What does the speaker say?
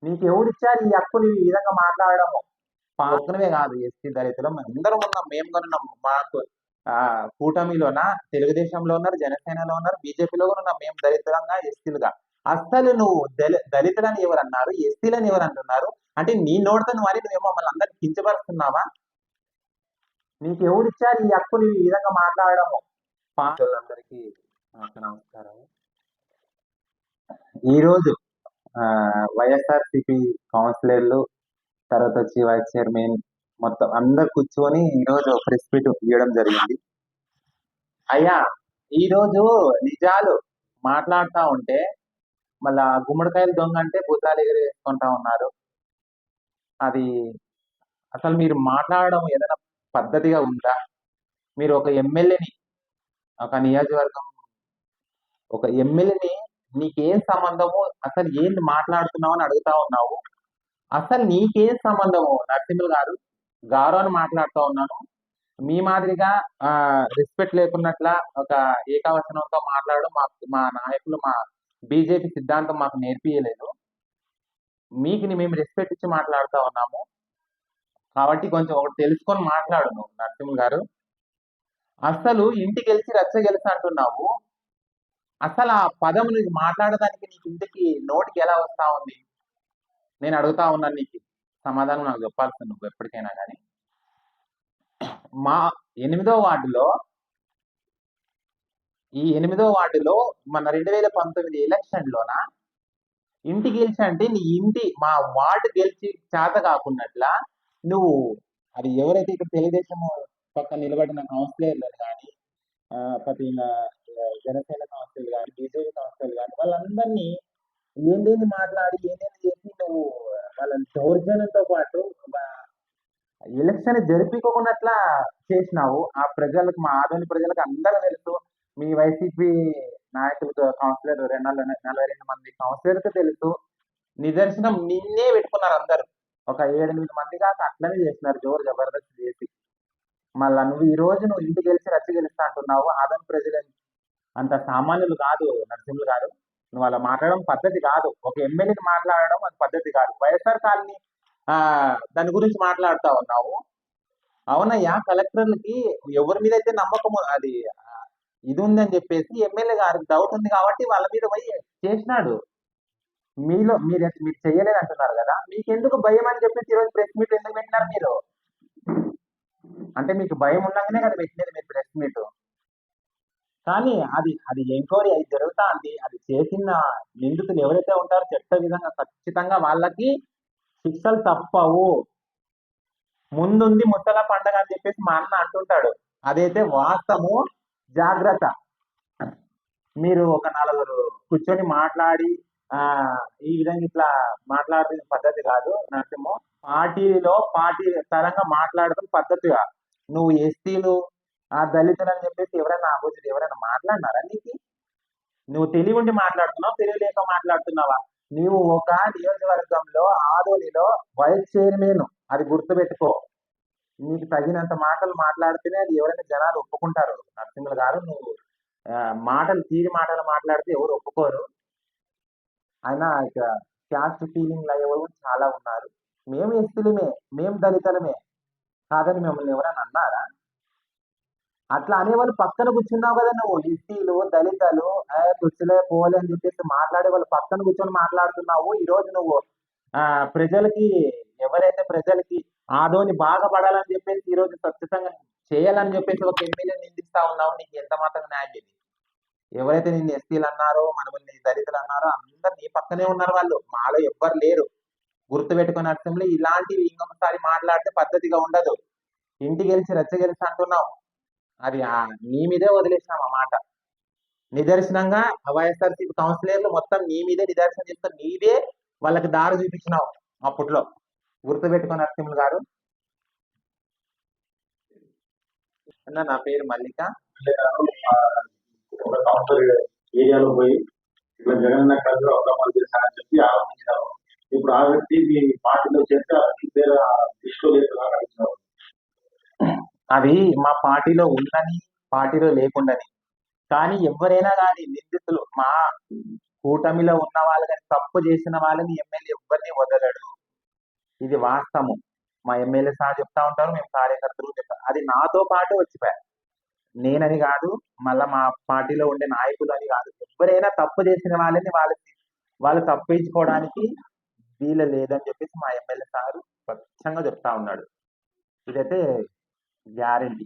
నీకు ఎవరిచ్చారు ఈ హక్కు నువ్వు ఈ విధంగా మాట్లాడడము? ఒక్కరివే కాదు, ఎస్టీ దళితులం అందరం ఉన్నాం. మేము కూడా ఉన్నాం. మాకు కూటమిలోన తెలుగుదేశంలో ఉన్నారు, జనసేనలో ఉన్నారు, బీజేపీలో కూడా ఉన్నాం. మేము దళితులంగా, ఎస్టీలుగా. అస్సలు నువ్వు దళితులని ఎవరు అన్నారు, ఎస్టీలని ఎవరు అంటున్నారు? అంటే నీ నోటితో నువ్వు అని నువ్వేమో మమ్మల్ని అందరినీ కించపరుస్తున్నావా? నీకు ఎవరిచ్చారు ఈ హక్కు నువ్వు ఈ విధంగా మాట్లాడడము? అందరికీ నమస్కారం. ఈరోజు వైఎస్ఆర్సిపి కౌన్సిలర్లు, తర్వాత వచ్చి వైస్ చైర్మన్, మొత్తం అందరు కూర్చొని ఈరోజు ప్రెస్ మీట్ ఇవ్వడం జరిగింది. అయ్యా, ఈరోజు నిజాలు మాట్లాడుతూ ఉంటే మళ్ళా గుమ్మడికాయలు దొంగ అంటే భూతాలు ఎగిరేసుకుంటా ఉన్నారు. అది అసలు మీరు మాట్లాడడం ఏదైనా పద్ధతిగా ఉందా? మీరు ఒక ఎమ్మెల్యేని, ఒక నియోజకవర్గం ఒక ఎమ్మెల్యేని నీకేం సంబంధము, అసలు ఏంటి మాట్లాడుతున్నావు అని అడుగుతా ఉన్నావు. అసలు నీకేం సంబంధము నరసింహులు గారు అని మాట్లాడుతూ ఉన్నాను. మీ మాదిరిగా రెస్పెక్ట్ లేకున్నట్లా ఒక ఏకవచనంతో మాట్లాడడం మా నాయకులు, మా బీజేపీ సిద్ధాంతం మాకు నేర్పియలేదు. మీకు మేము రెస్పెక్ట్ ఇచ్చి మాట్లాడుతూ ఉన్నాము. కాబట్టి కొంచెం ఒకటి తెలుసుకొని మాట్లాడు నువ్వు నరసింహులు గారు. అసలు ఇంటికి గెలిచి రచ్చ గెలిచి అంటున్నావు. అసలు ఆ పదం నువ్వు మాట్లాడడానికి నీకు ఇంటికి నోటికి ఎలా వస్తా ఉంది? నేను అడుగుతా ఉన్నాను, నీకు సమాధానం నాకు చెప్పాల్సింది నువ్వు ఎప్పటికైనా కానీ. మా 8వ వార్డులో మన 2019 ఎలక్షన్లోన ఇంటి గెలిచి అంటే నీ ఇంటి మా వార్డు గెలిచి చేత కాకున్నట్లా నువ్వు, అది ఎవరైతే ఇక్కడ తెలుగుదేశం పక్కన నిలబడిన కౌన్సిలర్లు కానీ, ప్రతి జనసేన కౌన్సిలర్లు కానీ, బీజేపీ కౌన్సిలర్లు కానీ, వాళ్ళందరినీ ఏందేంది మాట్లాడి ఏందేంది చేసి నువ్వు వాళ్ళని దౌర్జన్యంతో పాటు ఎలక్షన్ జరిపించుకున్నట్లా చేసినావు. ఆ ప్రజలకు, మా ఆదోని ప్రజలకు అందరూ తెలుసు. మీ వైసీపీ నాయకులకు, కౌన్సిలర్ 42 మంది కౌన్సిలర్కి తెలుసు. నిదర్శనం నిన్నే పెట్టుకున్నారు అందరు. ఒక 7-8 మంది దాకా అట్లనే చేసినారు, జోరు జబర్దస్త్ చేసి. మళ్ళా నువ్వు ఈ రోజు నువ్వు ఇంటికి గెలిచి రచ్చ గెలుస్తా అంటున్నావు. ఆదోని ప్రజలు అంత సామాన్యులు కాదు నరసింహులు గారు. నువ్వు అలా మాట్లాడడం పద్ధతి కాదు. ఒక ఎమ్మెల్యేని మాట్లాడడం అది పద్ధతి కాదు. వైఎస్ఆర్ కాలనీ దాని గురించి మాట్లాడుతా ఉన్నావు. అవునయ్యా, కలెక్టర్లకి ఎవరి మీద అయితే నమ్మకం అది ఇది ఉందని చెప్పేసి ఎమ్మెల్యే గారికి డౌట్ ఉంది కాబట్టి వాళ్ళ మీద పోయి చేసినాడు. మీరు చేయలేదు అంటున్నారు కదా, మీకెందుకు భయం అని చెప్పేసి ఈరోజు ప్రెస్ మీట్ ఎందుకు పెట్టినారు మీరు? అంటే మీకు భయం ఉండగానే కదా పెట్టినది మీరు ప్రెస్ మీట్. కానీ అది ఎంక్వైరీ అది జరుగుతా ఉంది. అది చేసిన నిందితులు ఎవరైతే ఉంటారో చట్ట విధంగా ఖచ్చితంగా వాళ్ళకి శిక్షలు తప్పవు. ముందుంది ముసల పండగ అని చెప్పేసి మా అన్న అంటుంటాడు. అదైతే వాస్తవము. జాగ్రత్త. మీరు ఒక 4 కూర్చొని మాట్లాడి ఈ విధంగా ఇట్లా మాట్లాడుతున్న పద్ధతి కాదు నరసింహ. పార్టీ తరంగా మాట్లాడటం పద్ధతిగా. నువ్వు ఎస్టీలు, దళితులు అని చెప్పేసి ఎవరైనా ఆపోజిట్ ఎవరైనా మాట్లాడినారా నీకు? నువ్వు తెలివి ఉండి మాట్లాడుతున్నావు, తెలివి లేక మాట్లాడుతున్నావా? నీవు ఒక నియోజకవర్గంలో ఆదోనిలో వైస్ చైర్మన్, అది గుర్తుపెట్టుకో. నీకు తగినంత మాటలు మాట్లాడితేనే అది ఎవరైనా జనాలు ఒప్పుకుంటారు. నరసింహులు గారు, నువ్వు తీరి మాటలు మాట్లాడితే ఎవరు ఒప్పుకోరు. అయినా క్యాస్ట్ ఫీలింగ్ అయ్యేవాళ్ళు చాలా ఉన్నారు. మేము ఎస్టీలమే, మేము దళితులమే కాదని మిమ్మల్ని ఎవరైనా అన్నారా? అట్లా అనేవాళ్ళు పక్కన కూర్చున్నావు కదా నువ్వు. ఎస్టీలు, దళితులు కూర్చులే పోలే అని చెప్పేసి మాట్లాడే వాళ్ళు పక్కన కూర్చొని మాట్లాడుతున్నావు. ఈ రోజు నువ్వు ప్రజలకి, ఎవరైతే ప్రజలకి ఆదోని బాగుపడాలని చెప్పేసి ఈ రోజు ఖచ్చితంగా చేయాలని చెప్పేసి ఒక ఎమ్మెల్యే నిందిస్తా ఉన్నావు. నీకు ఎంత మాత్రం న్యాయం ఇది? ఎవరైతే నిన్ను ఎస్టీలు అన్నారో, మనల్ని దళితులు అన్నారో అందరు నీ పక్కనే ఉన్నారు. వాళ్ళు మాలో ఎవ్వరు లేరు. గుర్తుపెట్టుకుని అర్థంలో ఇలాంటివి ఇంకొకసారి మాట్లాడితే పద్ధతిగా ఉండదు. ఇంటికి గెలిచి రచ్చ గెలిచి అంటున్నావు. అది నీ మీదే వదిలేసినాం ఆ మాట. నిదర్శనంగా వైఎస్ఆర్సీపీ కౌన్సిలర్లు మొత్తం నీ మీదే నిదర్శనం చేస్తూ నీదే వాళ్ళకి దారి చూపించినావు అప్పట్లో. గుర్తుపెట్టుకుని నరసింహులు గారు. నా పేరు మల్లిక. ఏరియాలో పోయి ఇట్లా జగన్ కలిసి ఒక చేశారని చెప్పి ఆలోచించారు. ఇప్పుడు ఆ వ్యక్తి మీ పార్టీలో చేస్తే తీసుకోలేదు. అది మా పార్టీలో ఉందని, పార్టీలో లేకుండాని. కానీ ఎవరైనా కానీ నిందితులు కూటమిలో ఉన్న వాళ్ళు కానీ తప్పు చేసిన వాళ్ళని ఎమ్మెల్యే ఎవ్వరిని వదలడు. ఇది వాస్తవం. మా ఎమ్మెల్యే సార్ చెప్తా ఉంటారు, మేము కార్యకర్తలు చెప్తారు. అది నాతో పాటు వచ్చిపోయారు. నేనని కాదు, మళ్ళా మా పార్టీలో ఉండే నాయకులు అని కాదు. ఎవరైనా తప్పు చేసిన వాళ్ళని వాళ్ళు తప్పించుకోవడానికి వీలు లేదని చెప్పేసి మా ఎమ్మెల్యే సారు స్వచ్ఛంగా చెప్తా ఉన్నాడు. ఇదైతే గ్యారెంటీ.